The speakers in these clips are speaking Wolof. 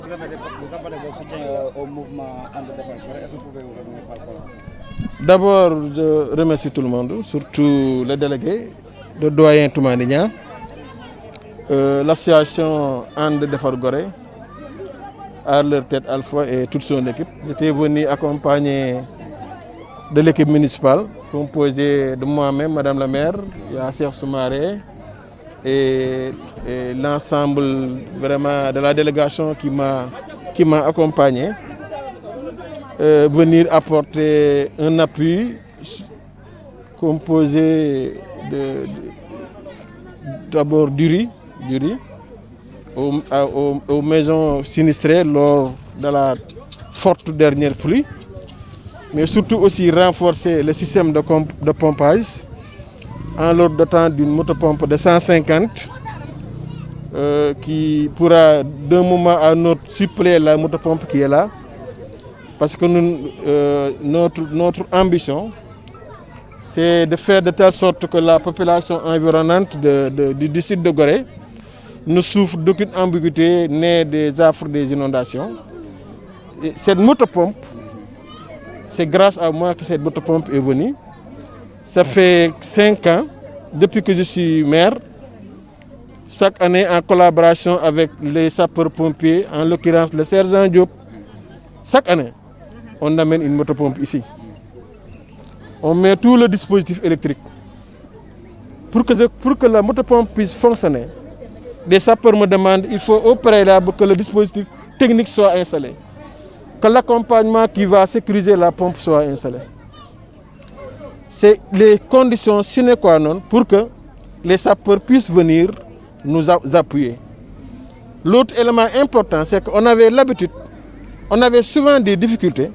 vous appelez vos soutiens au mouvement And Defar Gorée. Est-ce que vous pouvez vous revenir par rapport à ça? D'abord, je remercie tout le monde, surtout les délégués, le doyen Toumani Niang, l'association And Defar Gorée, à leur tête Alpha et toute son équipe. J'étais venu accompagner de l'équipe municipale, composée de moi-même, Madame la maire, Yasser Soumaré, et l'ensemble vraiment de la délégation qui m'a accompagné. Venir apporter un appui composé d'abord du riz aux maisons sinistrées lors de la forte dernière pluie, mais surtout aussi renforcer le système de pompage en leur dotant d'une motopompe de 150 qui pourra d'un moment à un autre suppléer la motopompe qui est là. Parce que notre ambition, c'est de faire de telle sorte que la population environnante du site de Gorée ne souffre d'aucune ambiguïté née des affres des inondations. Et cette motopompe, c'est grâce à moi que cette motopompe est venue. Ça fait 5 ans, depuis que je suis maire, chaque année en collaboration avec les sapeurs-pompiers, en l'occurrence le sergent Diop, chaque année, on amène une motopompe ici. On met tout le dispositif électrique. Pour que la motopompe puisse fonctionner, les sapeurs me demandent, il faut au préalable que le dispositif technique soit installé, que l'accompagnement qui va sécuriser la pompe soit installé. C'est les conditions sine qua non pour que les sapeurs puissent venir nous appuyer. L'autre élément important, c'est qu'on avait l'habitude, on avait souvent des difficultés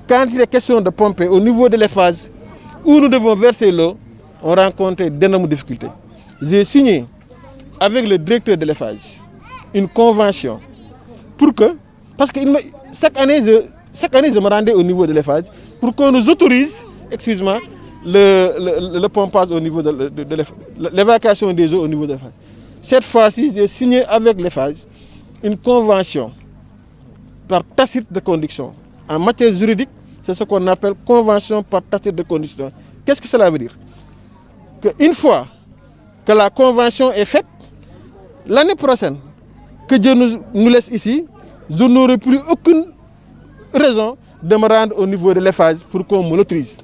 quand il est question de pomper au niveau de l'Eiffage où nous devons verser l'eau, on rencontrait d'énormes difficultés. J'ai signé avec le directeur de l'Eiffage une convention pour que, parce que chaque année je me rendais au niveau de l'Eiffage pour qu'on nous autorise, excuse-moi, le pompage au niveau de l'évacuation des eaux au niveau de l'Eiffage. Cette fois-ci, j'ai signé avec l'Eiffage une convention par tacite de condition. En matière juridique, c'est ce qu'on appelle convention par tacite de condition. Qu'est-ce que cela veut dire? Qu'une fois que la convention est faite, l'année prochaine, que Dieu nous laisse ici, je n'aurai plus aucune raison de me rendre au niveau de l'Eiffage pour qu'on me l'autorise.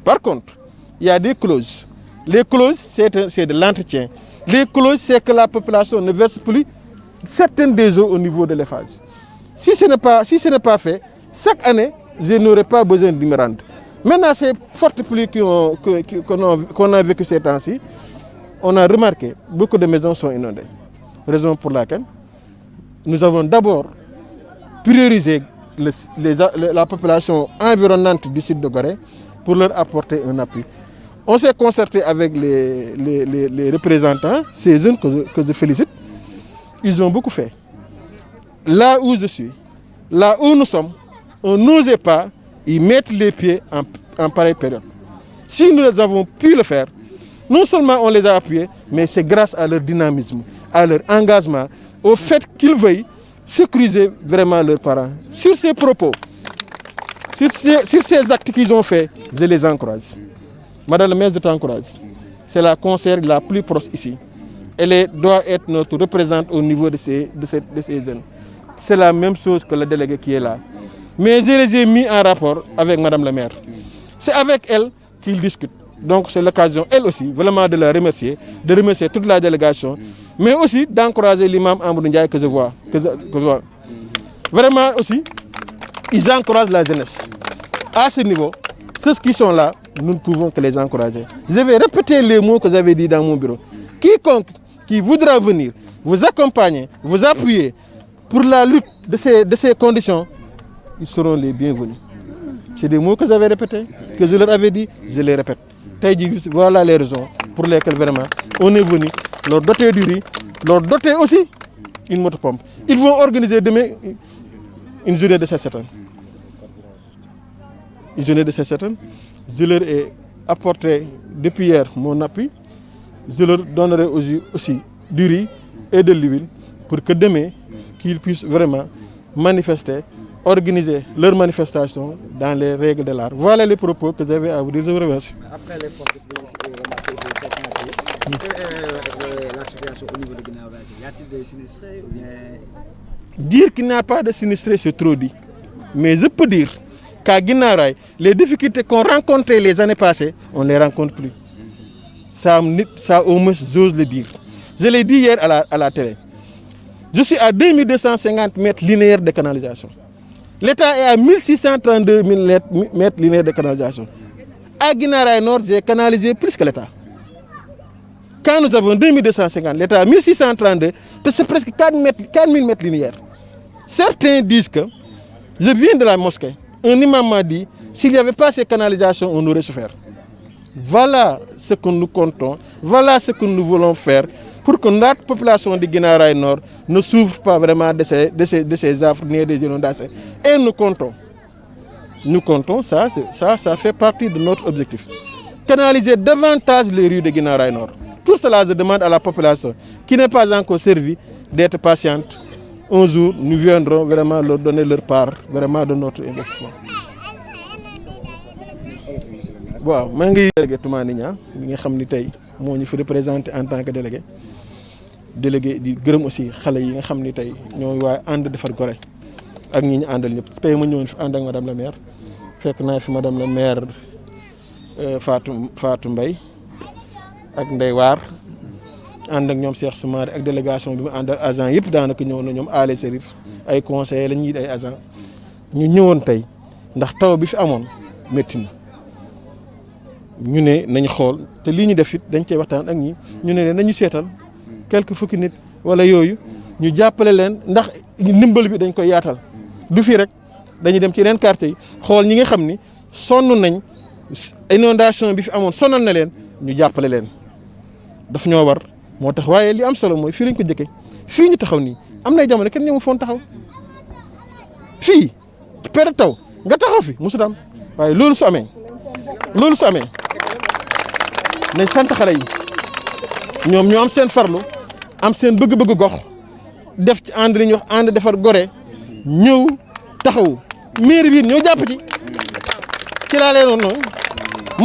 Par contre, il y a des clauses. Les clauses, c'est de l'entretien. Les clauses, c'est que la population ne verse plus certaines des eaux au niveau de l'Eiffage. Si ce n'est pas fait, chaque année, je n'aurai pas besoin de me rendre. Maintenant, ces fortes pluies qu'on a vécues ces temps-ci, on a remarqué que beaucoup de maisons sont inondées. Raison pour laquelle nous avons d'abord priorisé la population environnante du site de Gorée pour leur apporter un appui. On s'est concerté avec les représentants, ces jeunes que je félicite. Ils ont beaucoup fait. Là où je suis, là où nous sommes, on n'osait pas y mettre les pieds en pareille période. Si nous avons pu le faire, non seulement on les a appuyés, mais c'est grâce à leur dynamisme, à leur engagement, au fait qu'ils veuillent sécuriser vraiment leurs parents. Sur ces propos, sur ces actes qu'ils ont faits, je les encourage. Madame la maire, je t'encourage. C'est la conseillère la plus proche ici. Elle doit être notre représentante au niveau de ces jeunes. C'est la même chose que le délégué qui est là. Mais je les ai mis en rapport avec Madame la maire. C'est avec elle qu'ils discutent. Donc c'est l'occasion, elle aussi, vraiment de la remercier, de remercier toute la délégation, mais aussi d'encourager l'imam Amadou Ndiaye que je vois. Vraiment aussi, ils encouragent la jeunesse. À ce niveau, ceux qui sont là, nous ne pouvons que les encourager. Je vais répéter les mots que j'avais dit dans mon bureau. Quiconque qui voudra venir vous accompagner, vous appuyer pour la lutte de ces conditions, ils seront les bienvenus. C'est des mots que j'avais répétés, que je leur avais dit, je les répète. Voilà les raisons pour lesquelles vraiment on est venu leur doter du riz, leur doter aussi une motopompe. Ils vont organiser demain une journée de 7 ans. Une journée de 7 ans. Je leur ai apporté depuis hier mon appui. Je leur donnerai aussi du riz et de l'huile pour que demain, qu'ils puissent vraiment manifester, organiser leur manifestation dans les règles de l'art. Voilà les propos que j'avais à vous dire. Je vous remercie. Après les forces de police remarquées sur cette quelle est la situation au niveau de Guinaw Rail? Y a-t-il des sinistrés ou bien... Dire qu'il n'y a pas de sinistrés, c'est trop dit. Mais je peux dire qu'à Guinaw Rail, les difficultés qu'on rencontrait les années passées, on ne les rencontre plus. Ça au moins, j'ose le dire. Je l'ai dit hier à la télé. Je suis à 2250 mètres linéaires de canalisation. L'État est à 1632 mètres linéaires de canalisation. À Guinaw Rail Nord, j'ai canalisé plus que l'État. Quand nous avons 2250, l'État a 1632, c'est presque 4000 mètres linéaires. Certains disent que, je viens de la mosquée, un imam m'a dit, s'il n'y avait pas ces canalisations, on aurait souffert. Voilà ce que nous comptons, voilà ce que nous voulons faire pour que notre population de Guinaw Rail Nord ne souffre pas vraiment de ces affres ni des inondations. Et nous comptons, ça fait partie de notre objectif. Canaliser davantage les rues de Guinaw Rail Nord. Pour cela, je demande à la population qui n'est pas encore servie d'être patiente. Un jour, nous viendrons vraiment leur donner leur part vraiment de notre investissement. Waaw maa ngi délégué Toumani Niang mi nga xam ni tey moo ñu fi représenté en tant que délégué di gërëm aussi xale yi nga xam ni tey ñooy waa ànd defar Gorée ak ñi ñu àndal ñëpp tey ma ñëwoon fi ànd ak madame la maire fekk naa fi madame la maire Fatou Mbaye ak Ndeye Waar ànd ak ñoom Cheikh Soumaré ak délégation bi mu àndal agent yëpp daanaka ñëw na ñoom Alé Serif ay conseillers la ñuy ay agent ñu ñëwoon tey ndax taw bi fi amoon métti na ñu ne nañ xool te lii ñu def it dañ cee waxtaan ak ñi ñu ne nañu seetal quelques fukki nit wala yooyu ñu jàppale leen ndax ndimbal bi dañ koy yaatal du fii rek dañuy dem ci yeneen quartier yi xool ñi nga xam ni sonn nañ inondation bi fi amoon sonal na leen ñu jàppale leen daf ñoo war moo tax waaye li am solo mooy fii lañ ko jëkkee fii ñu taxaw nii am nay jamono kenn ñëmu foon taxaw fii période taw nga taxaw fi mosut am waaye loolu su amee nañ sant xale yi ñoom ñoo am seen farlu am seen bëgg-bëgg gox def ci ànd li ñuy wax ànd defar Gorée ñëw taxaw mairie bi ñoo jàpp ci laa leen noonu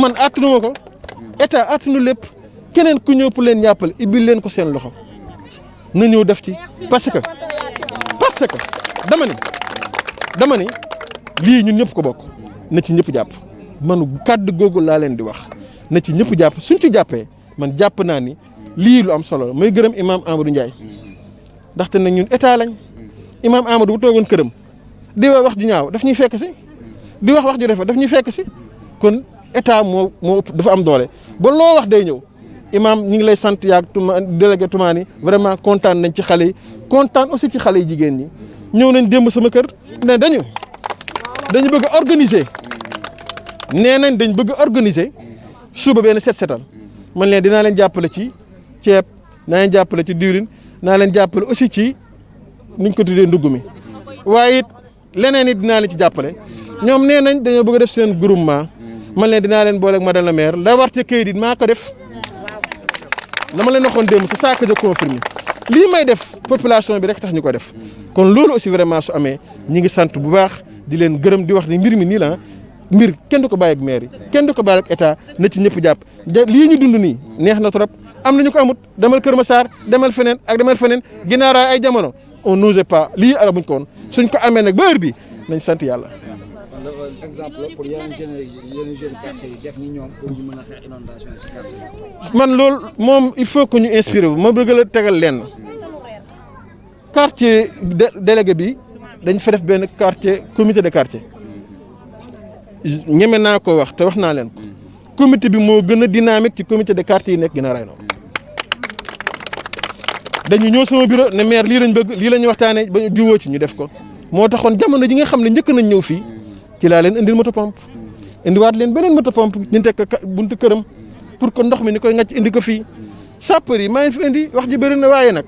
man attanu ma ko état attanu lépp keneen ku ñëw pour leen jàppale ibbil leen ko seen loxo na ñëw def ci parce que dama ni lii ñun ñëpp ko bokk na ci ñëpp jàpp man kàddu googu laa leen di wax na ci ñëpp jàpp suñ ci jàppee man jàpp naa ni lii lu am solo la may gërëm imam Amadou Ndiaye ndaxte nag ñun état lañ imam Amadou bu toogoon këram di wax ju ñaaw daf ñuy fekk si di wax ju rafet daf ñuy fekk si kon état moo dafa am doole ba loo wax day ñëw imam ñu ngi lay sant yaag délégué Toumani vraiment kontaan nañ ci xale yi kontaan aussi ci xale yi jigéen ñi ñëw nañ démb sama kër ne dañu bëgg a organiser nee nañ dañ bëgg a organiser suba benn setal man leen dinaa leen jàppale ci ceeb naa leen jàppale ci diwlin naa leen jàppale aussi ci nuñ ko tuddee ndugg mi waaye it leneen it dinaa leen ci jàppale ñoom nee nañ dañoo bëgg a def seen groupement man leen dinaa leen boole ak madame la maire la war ca këyit it maa ko def dama leen waxoon démb c'est ça que je confirme lii may def population bi rek tax ñu ko def kon loolu aussi vraiment su amee ñi ngi sant bu baax di leen gërëm di wax ni mbir mi nii la mbir kenn du ko bàyyi ak maire yi kenn du ko bàyyi ak état na ci ñëpp jàpp lii ñu dund nii neex na trop am na ñu ko amut demal Kër Massar demal feneen ak demal feneen Guinaw Rail ay jamono on n'osait pas lii ala buñ ko woon suñ ko amee nag ba heure bi nañ sant yàlla. exemple pour yeneen jeunes quartier yi def ni ñoom pour ñu mën a xeex inondation ci quartier yi. man loolu moom il faut que ñu inspiré wu ma bëgg la tegal lenn quartier délégué bi dañ fa def benn quartier comité de quartier ñeme naa ko wax te wax naa leen ko comité bi moo gën a dynamique ci comité de quartier yi nekk Guinaw Rail Nord dañu ñëw sama bureau ne maire lii lañ bëgg lii la ñu waxtaanee ba ñu jiwoo ci ñu def ko moo taxoon jamono ji nga xam ne njëkk nañ ñëw fii ci laa leen indil moto pompe indiwaat leen beneen moto pompe ñu teg ko buntu këram pour que ndox mi ni koy ngacc indi ko fii sapeur yi maa ngi fi indi wax ji bëri na waaye nag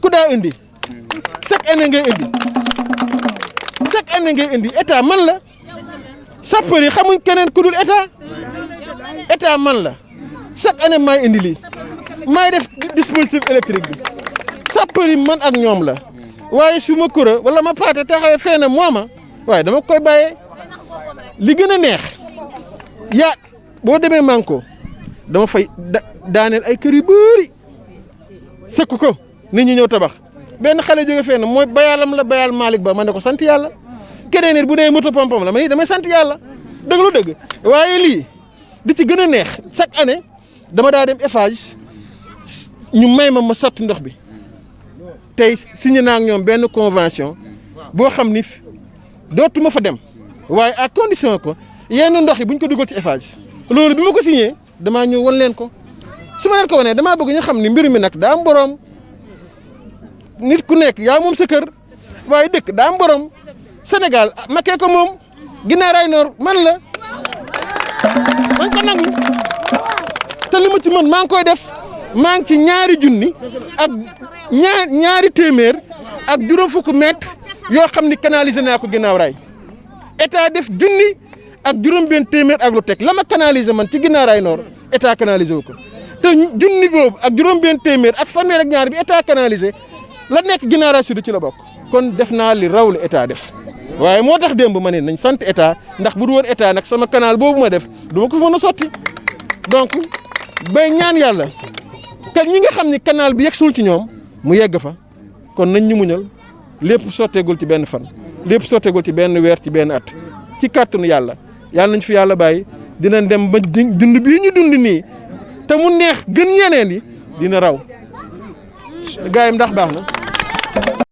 ku daa indi chaque année ngay indi état man la sapeur yi xamuñ keneen ku dul état man la chaque année maay indi lii maay def dispositif électrique bi sapeur yi man ak ñoom la waaye su ma kura wala ma paate taxawee fee na mooma waaye dama koy bàyyee li gën a neex yaa boo demee manko dama fay daaneel ay kër yu bëri sëkk ko nit ñi ñëw tabax benn xale jóge fee na mooy bayalam la bayal Malick Ba ma ne ko sant yàlla keneen nit bu dee moto pompom la ma ni damay sant yàlla dëgg lu dëgg waaye lii di ci gën a neex chaque année dama daa dem Eiffage ñu may ma sotti ndox bi tey signé naa ak ñoom benn convention boo xam ni dootuma fa dem waaye à condition ko yenn ndox yi bu ñu ko dugal ci Eiffage loolu bi ma ko signé damaa ñëw wan leen ko su ma leen ko wanee damaa bëgg ñu xam ni mbir mi nag daa am borom nit ku nekk yaa moom sa kër waaye dëkk daa am borom Sénégal Macky ko moom Guinaw Rails Nord man la man ko nangu te li ma ci mën maa ngi koy def maa ngi ci ñaari junni ak ñaari téeméer ak juróom fukk mètre yoo xam ni canalisé naa ko Guinaw Rails état def junni ak juróom-benn téeméer ak lu teg la ma canalisé man ci Guinaw Rails Nord état canalisé wu ko te junni boobu ak juróom-benn téeméer ak fanweer ak ñaar bi état canalisé la nekk Guinaw Rails Sud ci la bokk kon def naa li raw li état def waaye moo tax démb ma ne nañ sant état ndax bu du woon état nag sama canal boobu ma def du ma ko mën a sotti donc bay ñaan yàlla te ñi nga xam ni canal bi yegsul ci ñoom mu yegg fa kon nañ ñu muñal lépp sotteegul ci benn fan lépp sotteegul ci benn weer ci benn at ci kàttanu yàlla nañ fi yàlla bàyyi dinañ dem ba dund bii ñu dund nii te mu neex gën yeneen yi dina raw gaayam ndax baax na